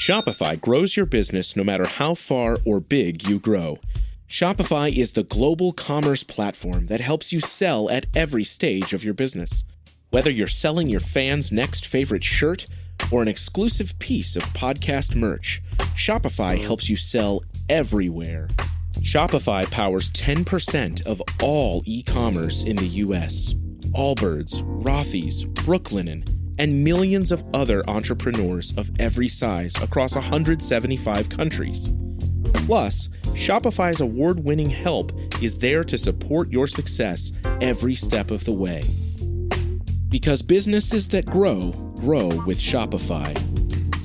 Shopify grows your business no matter how far or big you grow. Shopify is the global commerce platform that helps you sell at every stage of your business. Whether you're selling your fans' next favorite shirt or an exclusive piece of podcast merch, Shopify helps you sell everywhere. Shopify powers 10% of all e-commerce in the U.S. Allbirds, Rothy's, Brooklinen, and millions of other entrepreneurs of every size across 175 countries. Plus, Shopify's award-winning help is there to support your success every step of the way. Because businesses that grow, grow with Shopify.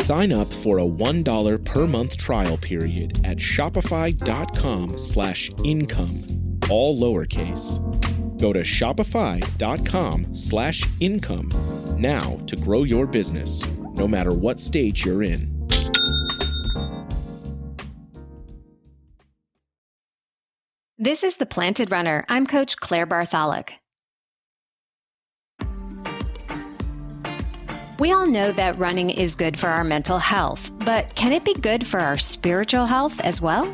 Sign up for a $1 per month trial period at shopify.com/income, all lowercase. Go to shopify.com/income now to grow your business, no matter what stage you're in. This is The Planted Runner. I'm Coach Claire Bartholic. We all know that running is good for our mental health, but can it be good for our spiritual health as well?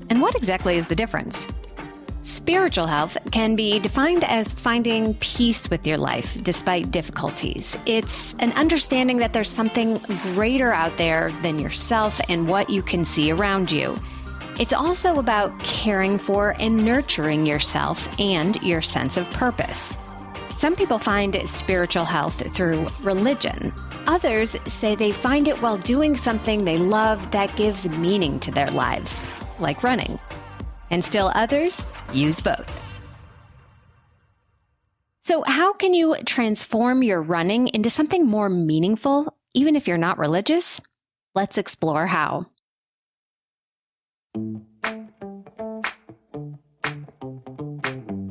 And what exactly is the difference? Spiritual health can be defined as finding peace with your life despite difficulties. It's an understanding that there's something greater out there than yourself and what you can see around you. It's also about caring for and nurturing yourself and your sense of purpose. Some people find spiritual health through religion. Others say they find it while doing something they love that gives meaning to their lives, like running. And still others use both. So how can you transform your running into something more meaningful, even if you're not religious? Let's explore how.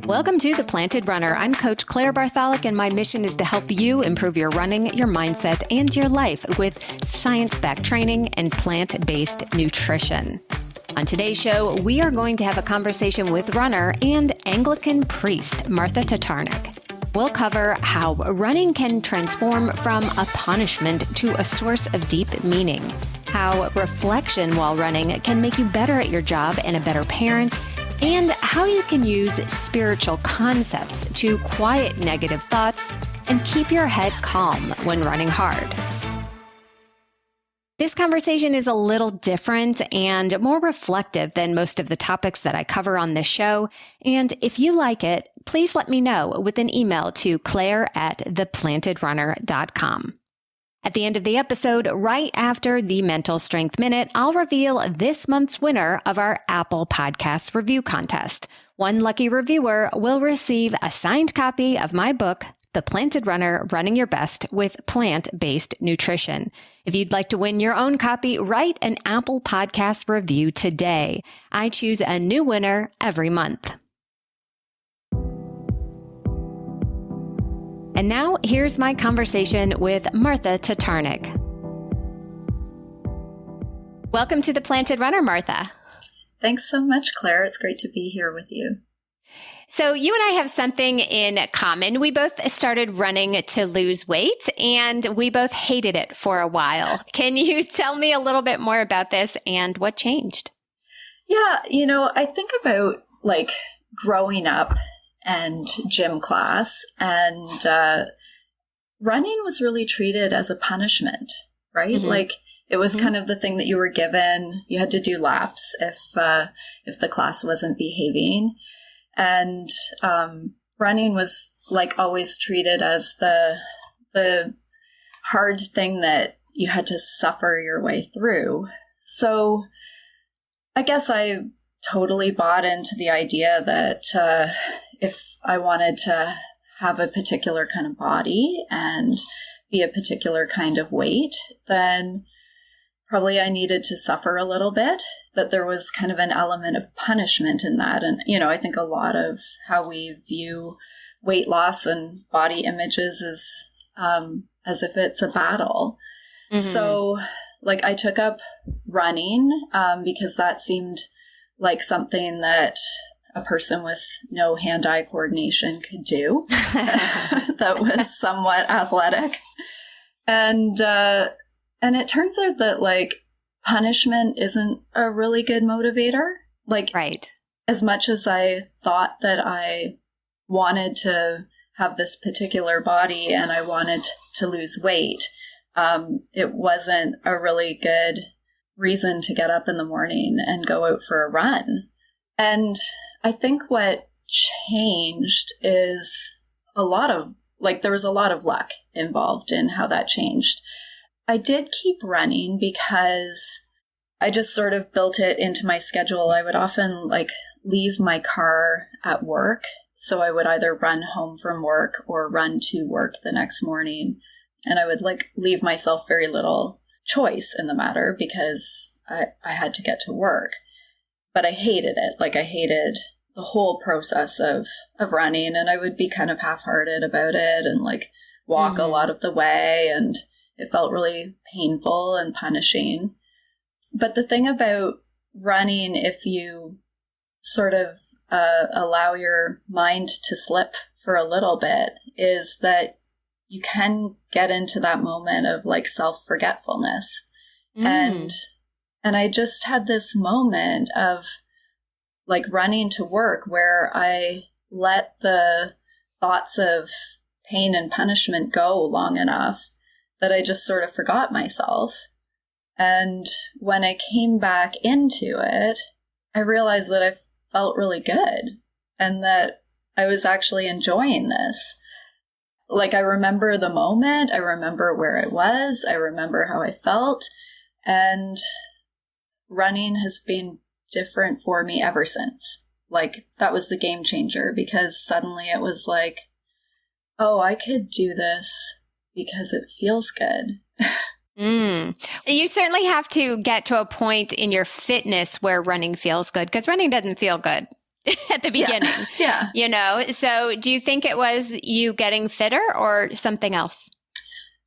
Welcome to The Planted Runner. I'm Coach Claire Bartholic, and my mission is to help you improve your running, your mindset, and your life with science-backed training and plant-based nutrition. On today's show, we are going to have a conversation with runner and Anglican priest Martha Tartarnic. We'll cover how running can transform from a punishment to a source of deep meaning, how reflection while running can make you better at your job and a better parent, and how you can use spiritual concepts to quiet negative thoughts and keep your head calm when running hard. This conversation is a little different and more reflective than most of the topics that I cover on this show. And if you like it, please let me know with an email to claire@theplantedrunner.com. At the end of the episode, right after the Mental Strength Minute, I'll reveal this month's winner of our Apple Podcasts review contest. One lucky reviewer will receive a signed copy of my book, The Planted Runner, Running Your Best with Plant-Based Nutrition. If you'd like to win your own copy, write an Apple Podcast review today. I choose a new winner every month. And now, here's my conversation with Martha Tartarnic. Welcome to The Planted Runner, Martha. Thanks so much, Claire. It's great to be here with you. So you and I have something in common. We both started running to lose weight, and we both hated it for a while. Can you tell me a little bit more about this and what changed? Yeah, I think about growing up and gym class, and running was really treated as a punishment, right? Mm-hmm. It was kind of the thing that you were given. You had to do laps if the class wasn't behaving. And running was always treated as the hard thing that you had to suffer your way through. So I guess I totally bought into the idea that if I wanted to have a particular kind of body and be a particular kind of weight, then probably I needed to suffer a little bit, that there was kind of an element of punishment in that. And, I think a lot of how we view weight loss and body images is as if it's a battle. Mm-hmm. So I took up running because that seemed like something that a person with no hand-eye coordination could do that was somewhat athletic. And it turns out that punishment isn't a really good motivator. Like, right. As much as I thought that I wanted to have this particular body and I wanted to lose weight, it wasn't a really good reason to get up in the morning and go out for a run. And I think what changed is there was a lot of luck involved in how that changed. I did keep running because I just sort of built it into my schedule. I would often leave my car at work. So I would either run home from work or run to work the next morning. And I would leave myself very little choice in the matter because I had to get to work. But I hated it. I hated the whole process of running, and I would be kind of half-hearted about it and walk a lot of the way, and it felt really painful and punishing. But the thing about running, if you sort of allow your mind to slip for a little bit, is that you can get into that moment of self-forgetfulness. And I just had this moment of running to work where I let the thoughts of pain and punishment go long enough that I just sort of forgot myself. And when I came back into it, I realized that I felt really good and that I was actually enjoying this. I remember the moment, I remember where I was, I remember how I felt, and running has been different for me ever since. That was the game changer, because suddenly it was oh, I could do this because it feels good. You certainly have to get to a point in your fitness where running feels good, because running doesn't feel good at the beginning. Yeah. So do you think it was you getting fitter or something else?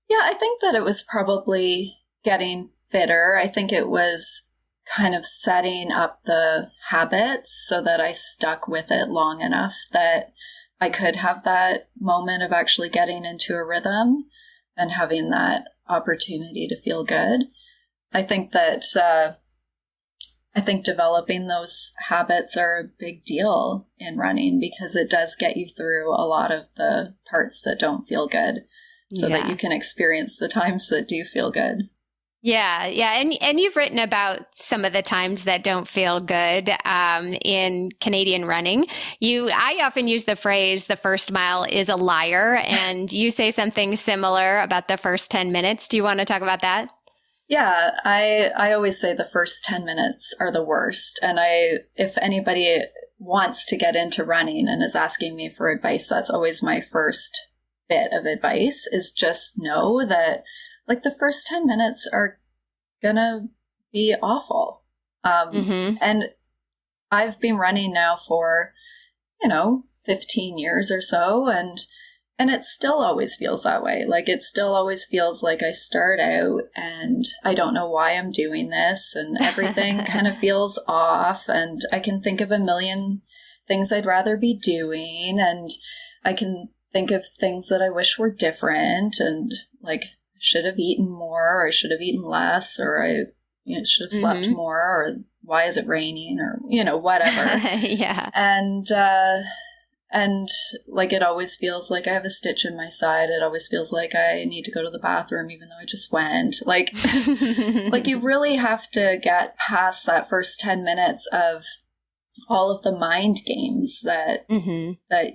Yeah, I think that it was probably getting fitter. I think it was kind of setting up the habits so that I stuck with it long enough that I could have that moment of actually getting into a rhythm and having that opportunity to feel good. I think that developing those habits are a big deal in running, because it does get you through a lot of the parts that don't feel good, so that you can experience the times that do feel good. Yeah. And you've written about some of the times that don't feel good in Canadian running. I often use the phrase, the first mile is a liar, and you say something similar about the first 10 minutes. Do you want to talk about that? Yeah, I always say the first 10 minutes are the worst. And if anybody wants to get into running and is asking me for advice, that's always my first bit of advice, is just know that the first 10 minutes are gonna be awful. And I've been running now for, 15 years or so. And it still always feels that way. It still always feels like I start out and I don't know why I'm doing this, and everything kind of feels off, and I can think of a million things I'd rather be doing. And I can think of things that I wish were different, and should have eaten more, or I should have eaten less, or I should have slept more, or why is it raining, or, whatever. Yeah. And it always feels like I have a stitch in my side. It always feels like I need to go to the bathroom, even though I just went. You really have to get past that first 10 minutes of all of the mind games that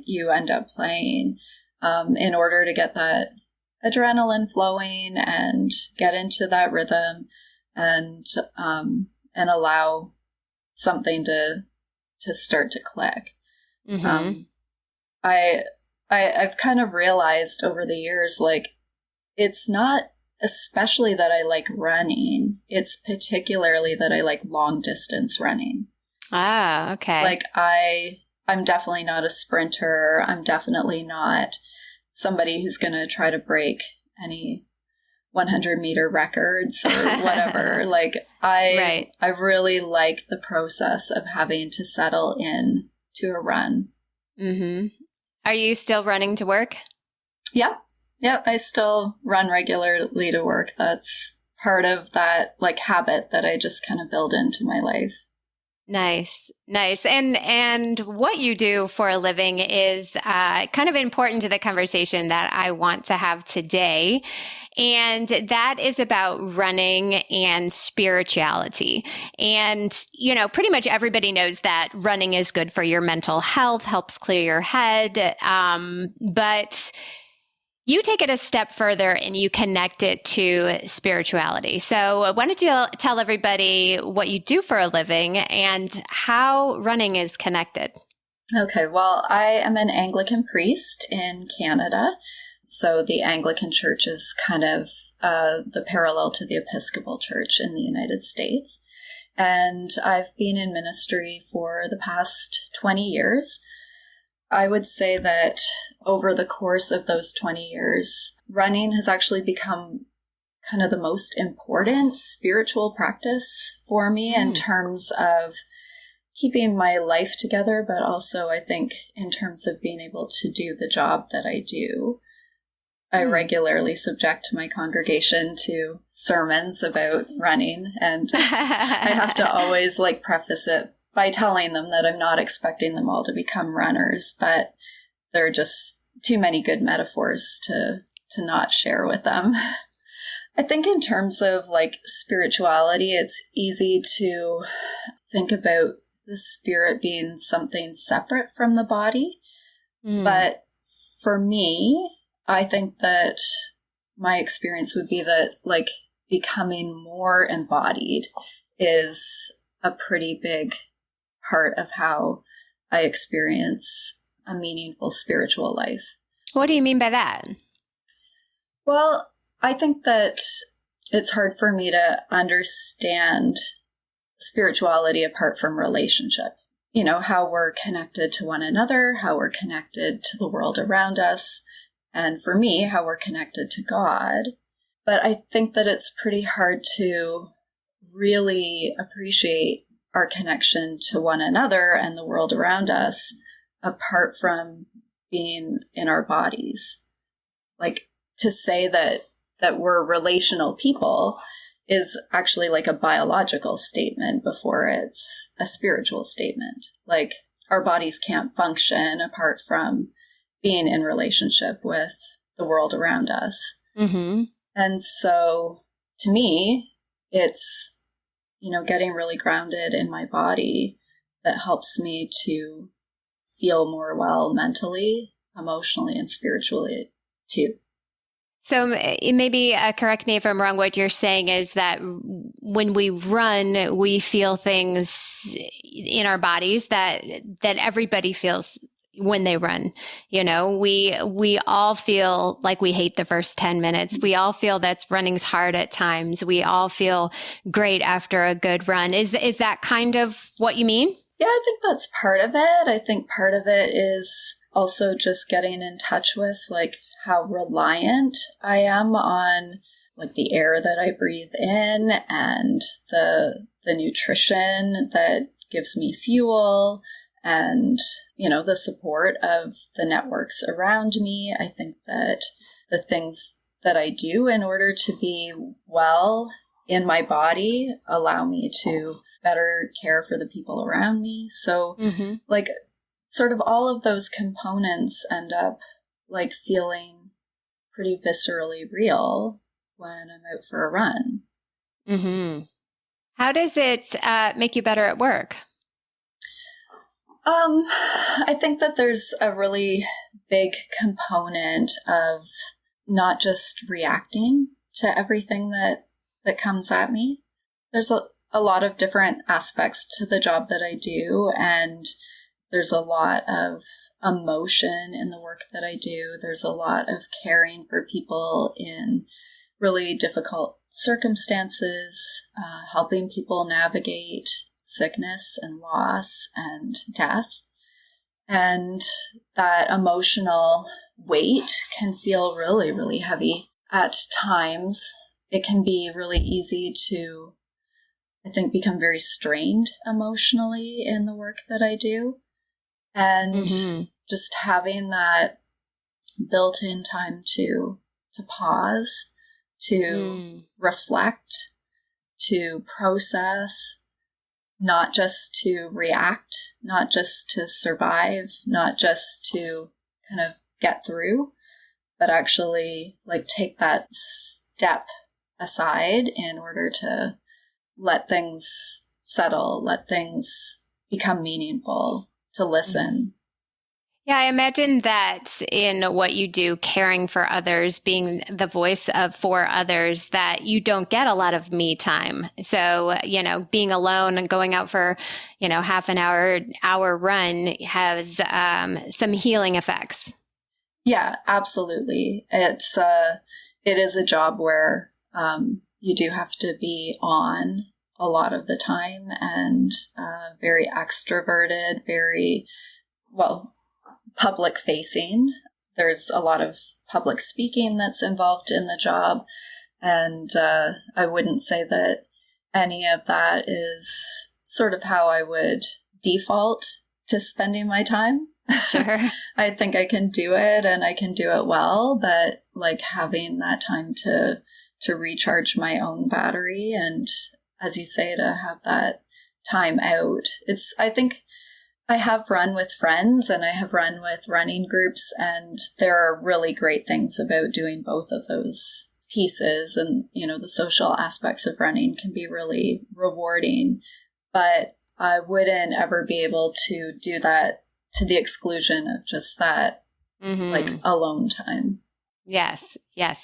you end up playing in order to get that adrenaline flowing and get into that rhythm and allow something to start to click. I've kind of realized over the years, it's not especially that I like running, it's particularly that I like long distance running. Ah, okay. I'm definitely not a sprinter. I'm definitely not somebody who's going to try to break any 100-meter records or whatever. I really like the process of having to settle in to a run. Are you still running to work? Yeah. I still run regularly to work. That's part of that like habit that I just kind of build into my life. Nice, nice. And what you do for a living is kind of important to the conversation that I want to have today. And that is about running and spirituality. And, you know, pretty much everybody knows that running is good for your mental health, helps clear your head. But you take it a step further and you connect it to spirituality. So why don't you tell everybody what you do for a living and how running is connected? Okay, well, I am an Anglican priest in Canada. So the Anglican Church is kind of the parallel to the Episcopal Church in the United States. And I've been in ministry for the past 20 years. I would say that over the course of those 20 years, running has actually become kind of the most important spiritual practice for me in terms of keeping my life together, but also I think in terms of being able to do the job that I do. I regularly subject my congregation to sermons about running, and I have to always like preface it by telling them that I'm not expecting them all to become runners, but there are just too many good metaphors to not share with them. I think in terms of like spirituality, it's easy to think about the spirit being something separate from the body. But for me, I think that my experience would be that like becoming more embodied is a pretty big part of how I experience a meaningful spiritual life. What do you mean by that? Well, I think that it's hard for me to understand spirituality apart from relationship. You know, how we're connected to one another, how we're connected to the world around us, and for me, how we're connected to God. But I think that it's pretty hard to really appreciate our connection to one another and the world around us apart from being in our bodies. Like to say that we're relational people is actually like a biological statement before it's a spiritual statement. Like our bodies can't function apart from being in relationship with the world around us. And so to me, it's, you know, getting really grounded in my body that helps me to feel more well mentally, emotionally, and spiritually too. So maybe correct me if I'm wrong. What you're saying is that when we run, we feel things in our bodies that everybody feels when they run. You know, we all feel like we hate the first 10 minutes. We all feel that running's hard at times. We all feel great after a good run. Is that kind of what you mean? Yeah, I think that's part of it. I think part of it is also just getting in touch with like how reliant I am on like the air that I breathe in and the nutrition that gives me fuel and, you know, the support of the networks around me. I think that the things that I do in order to be well in my body allow me to better care for the people around me. So like sort of all of those components end up like feeling pretty viscerally real when I'm out for a run. How does it make you better at work? I think that there's a really big component of not just reacting to everything that comes at me. There's a lot of different aspects to the job that I do, and there's a lot of emotion in the work that I do. There's a lot of caring for people in really difficult circumstances, helping people navigate sickness and loss and death. And that emotional weight can feel really, really heavy. At times, it can be really easy to, I think, become very strained emotionally in the work that I do. And just having that built-in time to pause to reflect, to process, not just to react, not just to survive, not just to kind of get through, but actually like take that step aside in order to let things settle, let things become meaningful, to listen. Yeah, I imagine that in what you do, caring for others, being the voice for others, that you don't get a lot of me time. So, being alone and going out for, half an hour run has some healing effects. Yeah, absolutely. It is a job where you do have to be on a lot of the time and very extroverted, very, public facing. There's a lot of public speaking that's involved in the job. And I wouldn't say that any of that is sort of how I would default to spending my time. Sure. I think I can do it and I can do it well, but like having that time to recharge my own battery and, as you say, to have that time out. I think I have run with friends and I have run with running groups, and there are really great things about doing both of those pieces. And, the social aspects of running can be really rewarding, but I wouldn't ever be able to do that to the exclusion of just that, like alone time. Yes,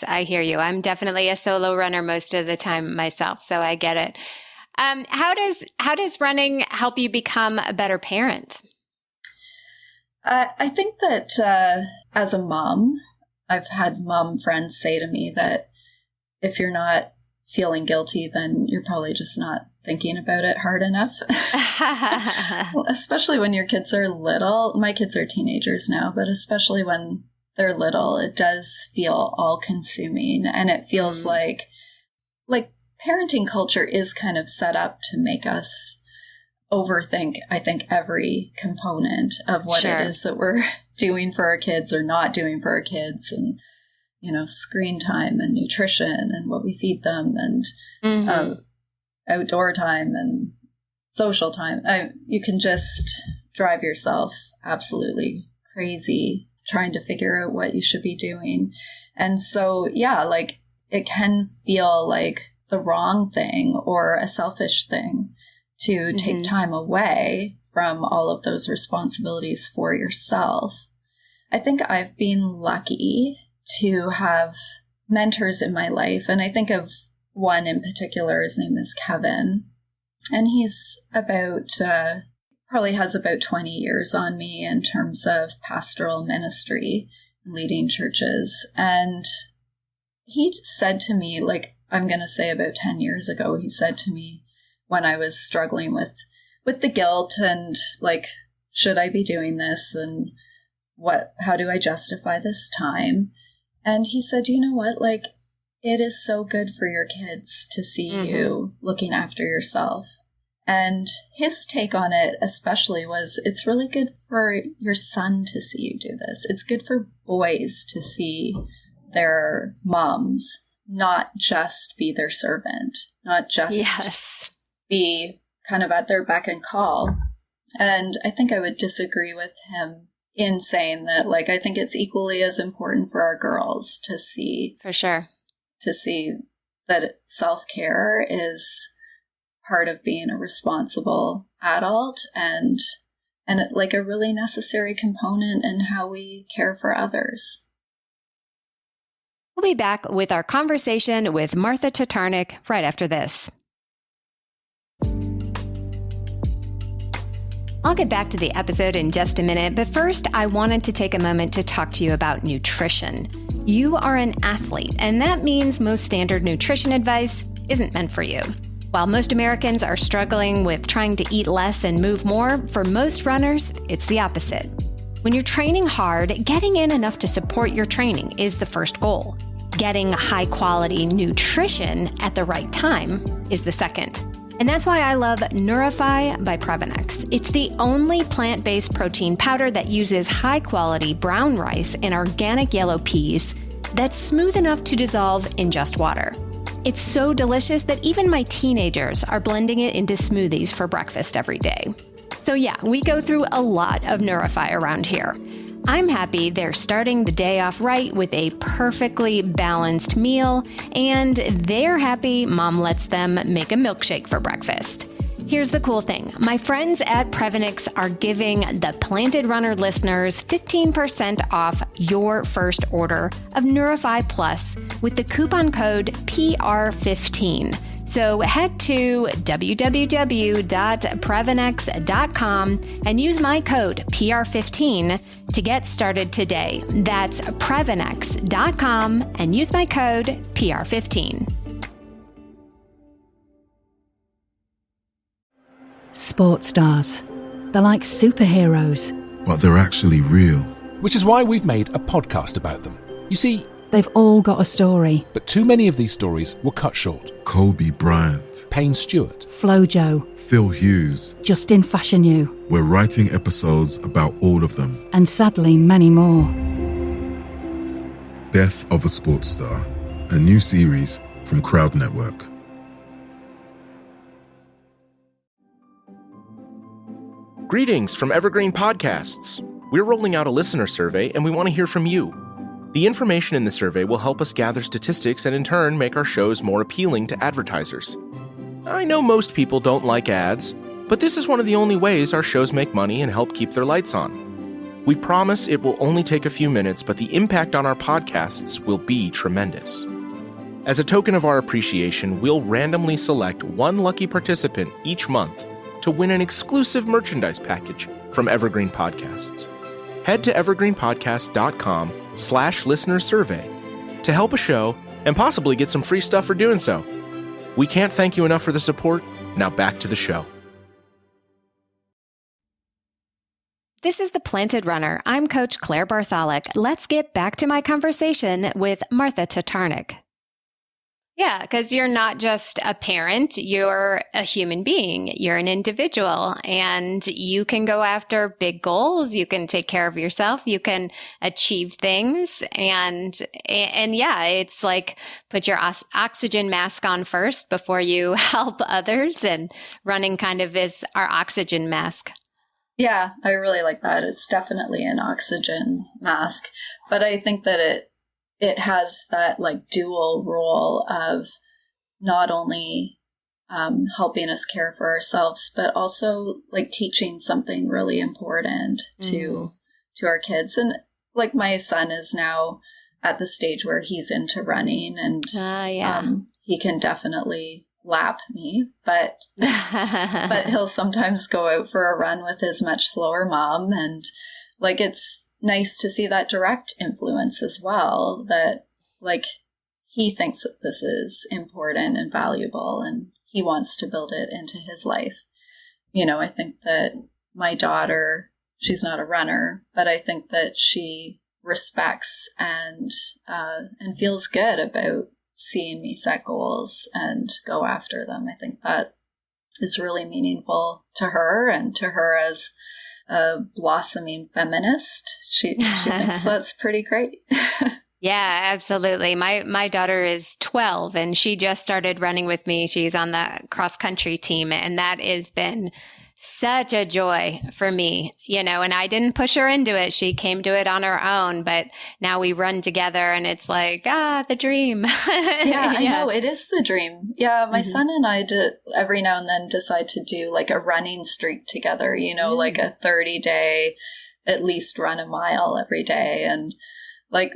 I hear you. I'm definitely a solo runner most of the time myself, so I get it. How does running help you become a better parent? I think that as a mom, I've had mom friends say to me that if you're not feeling guilty, then you're probably just not thinking about it hard enough. Especially when your kids are little. My kids are teenagers now, but especially when they're little, it does feel all-consuming, and it feels like parenting culture is kind of set up to make us overthink, I think, every component of what it is that we're doing for our kids or not doing for our kids, and, screen time and nutrition and what we feed them and outdoor time and social time. You can just drive yourself absolutely crazy trying to figure out what you should be doing. And so, it can feel like the wrong thing or a selfish thing to take time away from all of those responsibilities for yourself. I think I've been lucky to have mentors in my life. And I think of one in particular. His name is Kevin. And he's probably has about 20 years on me in terms of pastoral ministry, leading churches. And he said to me, I'm going to say about 10 years ago, he said to me when I was struggling with the guilt and should I be doing this? And how do I justify this time? And he said, you know what, it is so good for your kids to see you looking after yourself. And his take on it especially was, it's really good for your son to see you do this. It's good for boys to see their moms not just be their servant, not just be kind of at their beck and call. And I think I would disagree with him in saying that, I think it's equally as important for our girls to see. For sure. To see that self-care is part of being a responsible adult and a really necessary component in how we care for others. We'll be back with our conversation with Martha Tartarnic right after this. I'll get back to the episode in just a minute, but first I wanted to take a moment to talk to you about nutrition. You are an athlete, and that means most standard nutrition advice isn't meant for you. While most Americans are struggling with trying to eat less and move more, for most runners, it's the opposite. When you're training hard, getting in enough to support your training is the first goal. Getting high-quality nutrition at the right time is the second. And that's why I love Nourify by Previnex. It's the only plant-based protein powder that uses high-quality brown rice and organic yellow peas that's smooth enough to dissolve in just water. It's so delicious that even my teenagers are blending it into smoothies for breakfast every day. So yeah, we go through a lot of Neurify around here. I'm happy they're starting the day off right with a perfectly balanced meal, and they're happy Mom lets them make a milkshake for breakfast. Here's the cool thing. My friends at Prevenix are giving the Planted Runner listeners 15% off your first order of Neurify Plus with the coupon code PR15. So head to www.prevenix.com and use my code PR15 to get started today. That's Prevenix.com and use my code PR15. Sports stars. They're like superheroes. But they're actually real. Which is why we've made a podcast about them. You see, They've all got a story. but too many of these stories were cut short. Kobe Bryant, Payne Stewart, Flojo, Phil Hughes. Justin Fashanu, We're writing episodes about all of them. and sadly many more. Death of a Sports Star, a new series from Crowd Network. Greetings from Evergreen Podcasts. We're rolling out a listener survey and we want to hear from you. The information in the survey will help us gather statistics and in turn make our shows more appealing to advertisers. I know most people don't like ads, but this is one of the only ways our shows make money and help keep their lights on. We promise it will only take a few minutes, but the impact on our podcasts will be tremendous. As a token of our appreciation, we'll randomly select one lucky participant each month to win an exclusive merchandise package from Evergreen Podcasts. Head to evergreenpodcast.com/listenersurvey to help a show and possibly get some free stuff for doing so. We can't thank you enough for the support. Now back to the show. This is the Planted Runner. I'm Coach Claire Bartholic. Let's get back to my conversation with Martha Tartarnic. Yeah, because you're not just a parent, you're a human being, you're an individual, and you can go after big goals, you can take care of yourself, you can achieve things, and yeah, it's like put your oxygen mask on first before you help others, and running kind of is our oxygen mask. Yeah, I really like that. It's definitely an oxygen mask, but I think that it has that like dual role of not only helping us care for ourselves, but also like teaching something really important to our kids. And like my son is now at the stage where he's into running, and he can definitely lap me, but he'll sometimes go out for a run with his much slower mom, and like it's nice to see that direct influence as well, that like he thinks that this is important and valuable and he wants to build it into his life. You know, I think that my daughter, she's not a runner, but I think that she respects and feels good about seeing me set goals and go after them. I think that is really meaningful to her, and to her as a blossoming feminist. She thinks that's pretty great. Yeah, absolutely. My daughter is 12 and she just started running with me. She's on the cross country team, and that has been such a joy for me, you know, and I didn't push her into it. She came to it on her own, but now we run together and it's like, the dream. Yeah, I know. It is the dream. Yeah. My son and I every now and then decide to do like a running streak together, you know, like a 30-day, at least run a mile every day. And like,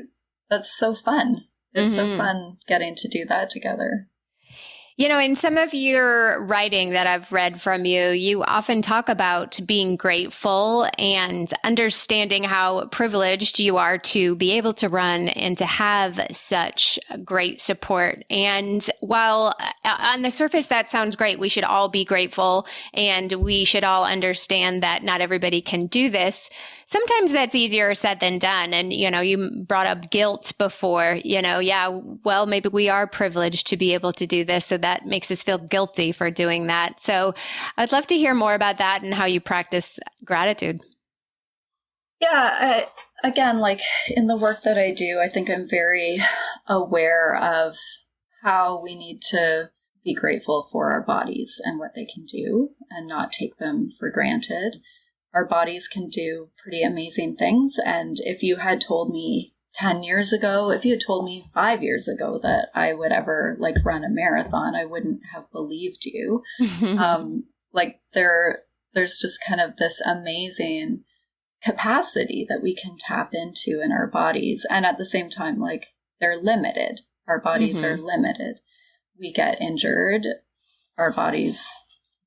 that's so fun. It's so fun getting to do that together. You know, in some of your writing that I've read from you, you often talk about being grateful and understanding how privileged you are to be able to run and to have such great support. And while on the surface that sounds great, we should all be grateful and we should all understand that not everybody can do this. Sometimes that's easier said than done. And, you know, you brought up guilt before, you know, well, maybe we are privileged to be able to do this. So that makes us feel guilty for doing that. So I'd love to hear more about that and how you practice gratitude. Yeah, again, like in the work that I do, I think I'm very aware of how we need to be grateful for our bodies and what they can do and not take them for granted. Our bodies can do pretty amazing things. And if you had told me 10 years ago, if you had told me 5 years ago that I would ever like run a marathon, I wouldn't have believed you. Like there's just kind of this amazing capacity that we can tap into in our bodies. And at the same time, like they're limited. Our bodies are limited. We get injured. Our bodies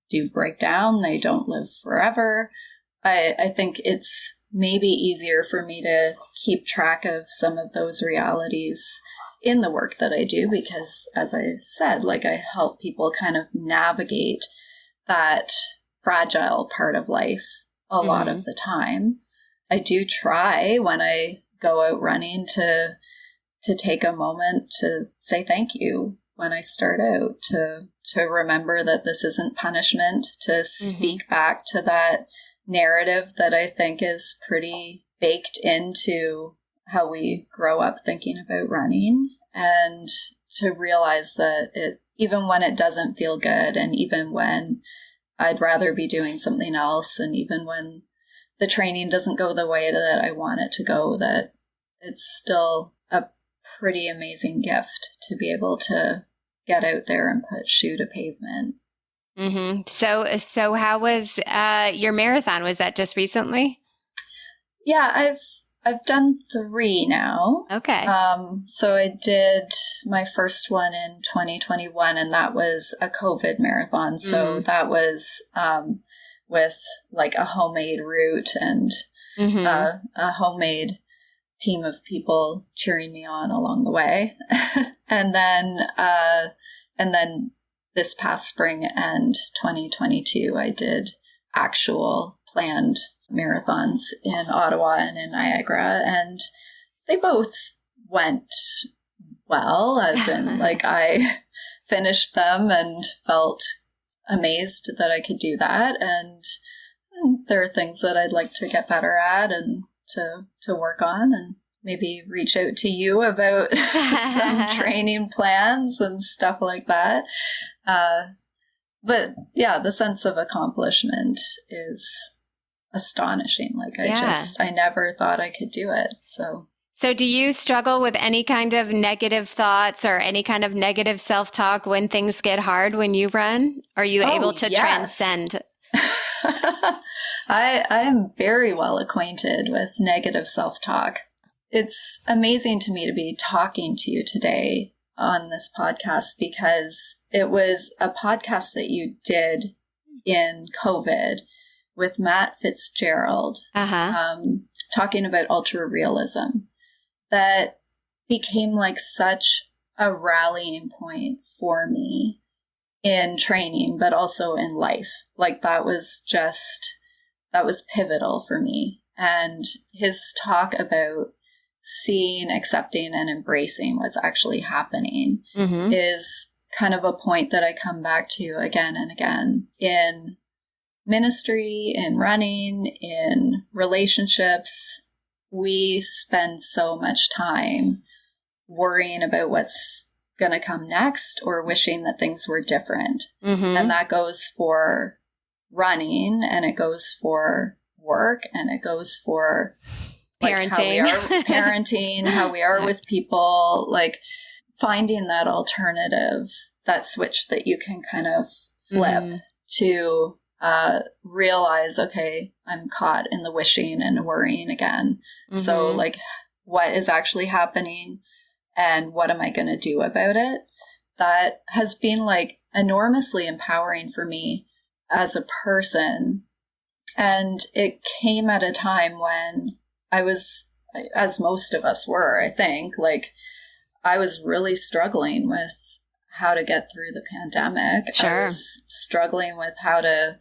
do break down. They don't live forever. I think it's maybe easier for me to keep track of some of those realities in the work that I do because, as I said, like I help people kind of navigate that fragile part of life a lot of the time. I do try when I go out running to take a moment to say thank you when I start out, to remember that this isn't punishment, to speak back to that narrative that I think is pretty baked into how we grow up thinking about running, and to realize that even when it doesn't feel good, and even when I'd rather be doing something else, and even when the training doesn't go the way that I want it to go, that it's still a pretty amazing gift to be able to get out there and put shoe to pavement. So how was your marathon? Was that just recently? Yeah, I've done 3 now. Okay. So I did my first one in 2021, and that was a COVID marathon. So that was with like a homemade route and a homemade team of people cheering me on along the way. and then this past spring and 2022, I did actual planned marathons in Ottawa and in Niagara, and they both went well, as in like I finished them and felt amazed that I could do that. And there are things that I'd like to get better at and to work on, and maybe reach out to you about some training plans and stuff like that. But yeah, the sense of accomplishment is astonishing. Like I never thought I could do it. So do you struggle with any kind of negative thoughts or any kind of negative self-talk when things get hard when you run? Are you able to transcend? I am very well acquainted with negative self-talk. It's amazing to me to be talking to you today on this podcast, because it was a podcast that you did in COVID with Matt Fitzgerald, talking about ultra realism, that became like such a rallying point for me in training, but also in life. Like that was pivotal for me. And his talk about seeing, accepting, and embracing what's actually happening is kind of a point that I come back to again and again in ministry, in running, in relationships. We spend so much time worrying about what's going to come next or wishing that things were different. And that goes for running, and it goes for work, and it goes for parenting, how we are with people, like finding that alternative, that switch that you can kind of flip to realize, okay, I'm caught in the wishing and worrying again. So like, what is actually happening and what am I going to do about it? That has been like enormously empowering for me as a person. And it came at a time when I was, as most of us were, I think, like I was really struggling with how to get through the pandemic. Sure. I was struggling with how to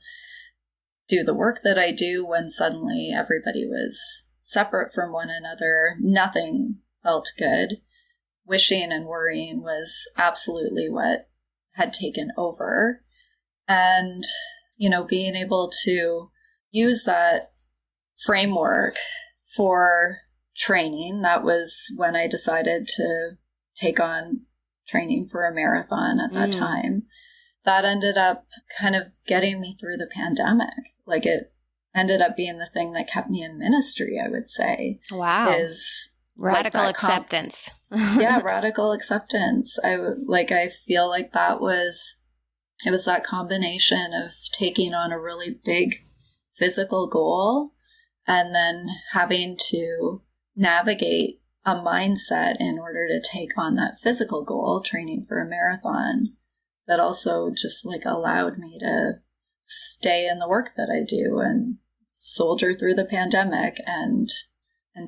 do the work that I do when suddenly everybody was separate from one another. Nothing felt good. Wishing and worrying was absolutely what had taken over. And, you know, being able to use that framework for training. That was when I decided to take on training for a marathon at that time. That ended up kind of getting me through the pandemic. Like, it ended up being the thing that kept me in ministry, I would say. Wow. Is radical acceptance. Yeah, radical acceptance. I feel like it was that combination of taking on a really big physical goal and then having to navigate a mindset in order to take on that physical goal, training for a marathon, that also just like allowed me to stay in the work that I do and soldier through the pandemic and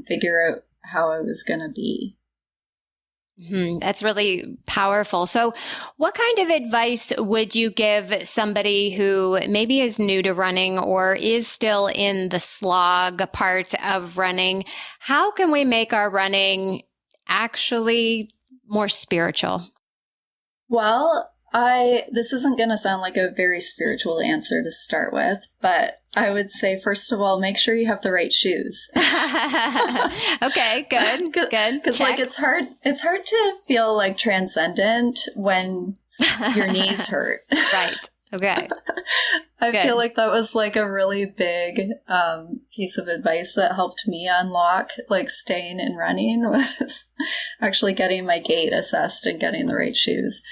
figure out how I was going to be. That's really powerful. So what kind of advice would you give somebody who maybe is new to running or is still in the slog part of running? How can we make our running actually more spiritual? Well, this isn't going to sound like a very spiritual answer to start with, but I would say, first of all, make sure you have the right shoes. Okay, good. Because like it's hard to feel like transcendent when your knees hurt. Right. Okay. I feel like that was like a really big piece of advice that helped me unlock like staying and running, was actually getting my gait assessed and getting the right shoes.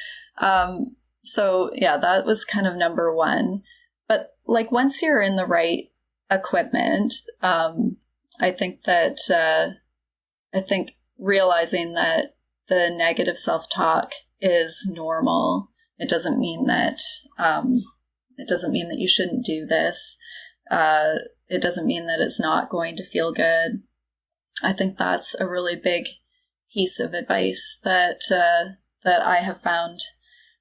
So yeah, that was kind of number one. But like once you're in the right equipment, I think realizing that the negative self-talk is normal. It doesn't mean that you shouldn't do this. It doesn't mean that it's not going to feel good. I think that's a really big piece of advice that I have found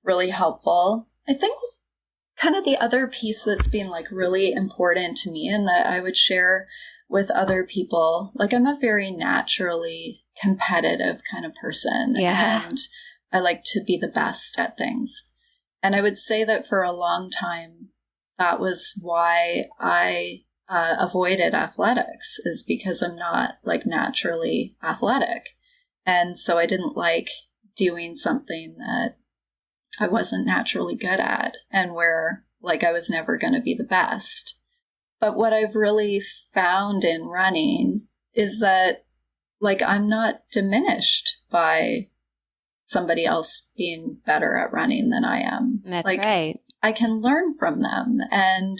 really helpful. I think kind of the other piece that's been like really important to me and that I would share with other people, like I'm a very naturally competitive kind of person. Yeah. And I like to be the best at things. And I would say that for a long time, that was why I avoided athletics, is because I'm not like naturally athletic. And so I didn't like doing something that I wasn't naturally good at and where like I was never going to be the best. But what I've really found in running is that like I'm not diminished by somebody else being better at running than I am. That's like, right. I can learn from them and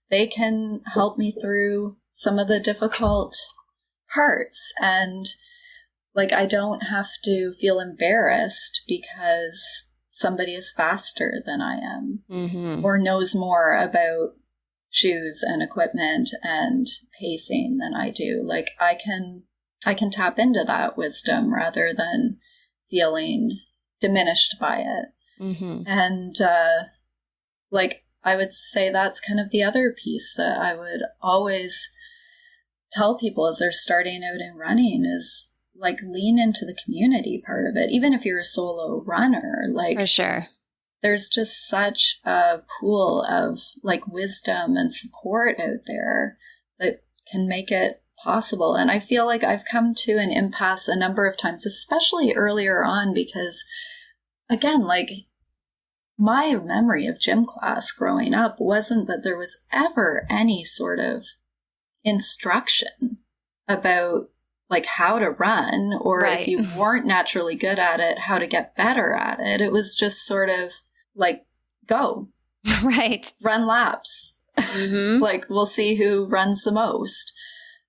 they can help me through some of the difficult parts. And like, I don't have to feel embarrassed because somebody is faster than I am or knows more about shoes and equipment and pacing than I do. Like I can tap into that wisdom rather than feeling diminished by it. And like I would say that's kind of the other piece that I would always tell people as they're starting out in running is like lean into the community part of it. Even if you're a solo runner, like for sure, there's just such a pool of like wisdom and support out there that can make it possible. And I feel like I've come to an impasse a number of times, especially earlier on, because again, like my memory of gym class growing up wasn't that there was ever any sort of instruction about like how to run, or if you weren't naturally good at it, how to get better at it. It was just sort of like, go. Right. Run laps. Like, we'll see who runs the most.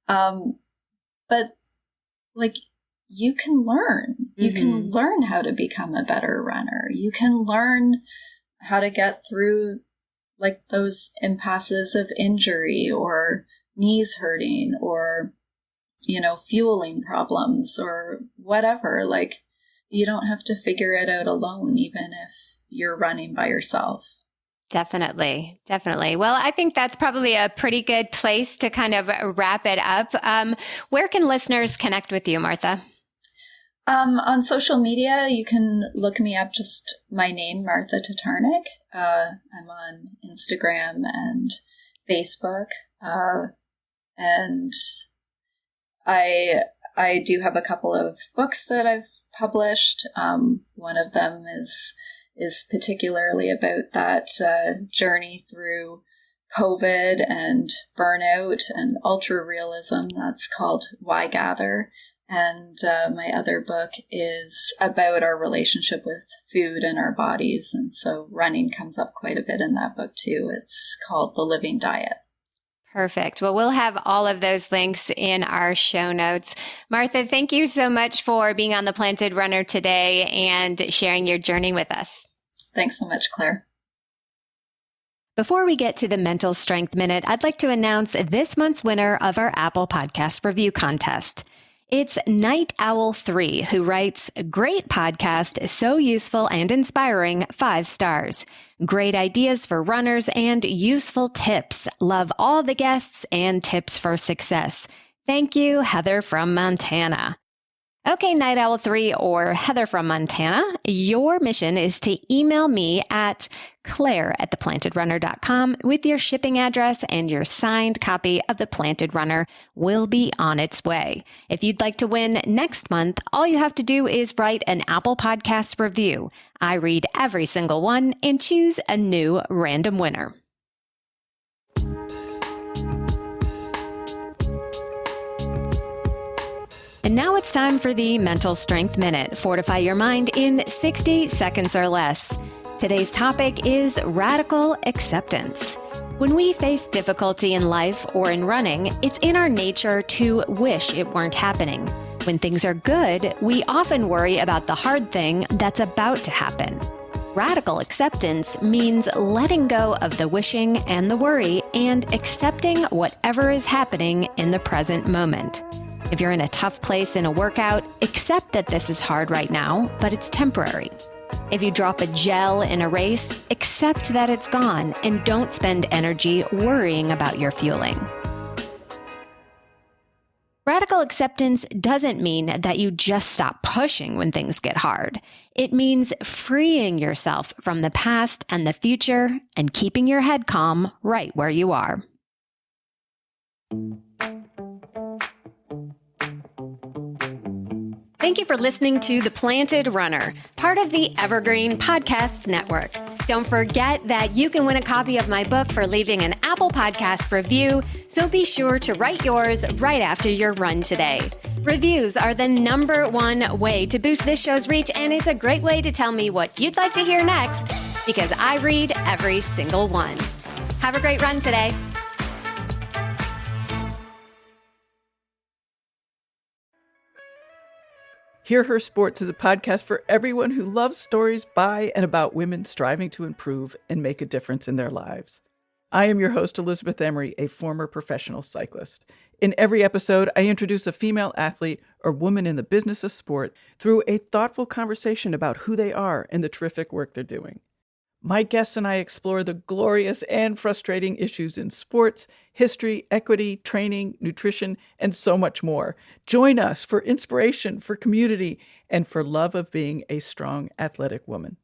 But like, you can learn. You can learn how to become a better runner. You can learn how to get through like those impasses of injury or knees hurting or, you know, fueling problems or whatever. Like, you don't have to figure it out alone, even if you're running by yourself. Definitely. Well, I think that's probably a pretty good place to kind of wrap it up. Where can listeners connect with you, Martha? On social media, you can look me up, just my name, Martha Tartarnic. I'm on Instagram and Facebook. And I I do have a couple of books that I've published. One of them is particularly about that journey through COVID and burnout and ultra realism. That's called Why Gather. And my other book is about our relationship with food and our bodies. And so running comes up quite a bit in that book too. It's called The Living Diet. Perfect. Well, we'll have all of those links in our show notes. Martha, thank you so much for being on the Planted Runner today and sharing your journey with us. Thanks so much, Claire. Before we get to the Mental Strength Minute, I'd like to announce this month's winner of our Apple Podcast Review Contest. It's Night Owl 3, who writes, "Great podcast, so useful and inspiring, 5 stars. Great ideas for runners and useful tips. Love all the guests and tips for success. Thank you, Heather from Montana." Okay, Night Owl 3 or Heather from Montana, your mission is to email me at claire@theplantedrunner.com with your shipping address, and your signed copy of The Planted Runner will be on its way. If you'd like to win next month, all you have to do is write an Apple Podcasts review. I read every single one and choose a new random winner. And now it's time for the Mental Strength Minute. Fortify your mind in 60 seconds or less. Today's topic is radical acceptance. When we face difficulty in life or in running, it's in our nature to wish it weren't happening. When things are good, we often worry about the hard thing that's about to happen. Radical acceptance means letting go of the wishing and the worry and accepting whatever is happening in the present moment. If you're in a tough place in a workout, accept that this is hard right now, but it's temporary. If you drop a gel in a race, accept that it's gone and don't spend energy worrying about your fueling. Radical acceptance doesn't mean that you just stop pushing when things get hard. It means freeing yourself from the past and the future and keeping your head calm right where you are. Thank you for listening to The Planted Runner, part of the Evergreen Podcasts Network. Don't forget that you can win a copy of my book for leaving an Apple Podcast review, so be sure to write yours right after your run today. Reviews are the #1 way to boost this show's reach, and it's a great way to tell me what you'd like to hear next, because I read every single one. Have a great run today. Hear Her Sports is a podcast for everyone who loves stories by and about women striving to improve and make a difference in their lives. I am your host, Elizabeth Emery, a former professional cyclist. In every episode, I introduce a female athlete or woman in the business of sport through a thoughtful conversation about who they are and the terrific work they're doing. My guests and I explore the glorious and frustrating issues in sports, history, equity, training, nutrition, and so much more. Join us for inspiration, for community, and for love of being a strong, athletic woman.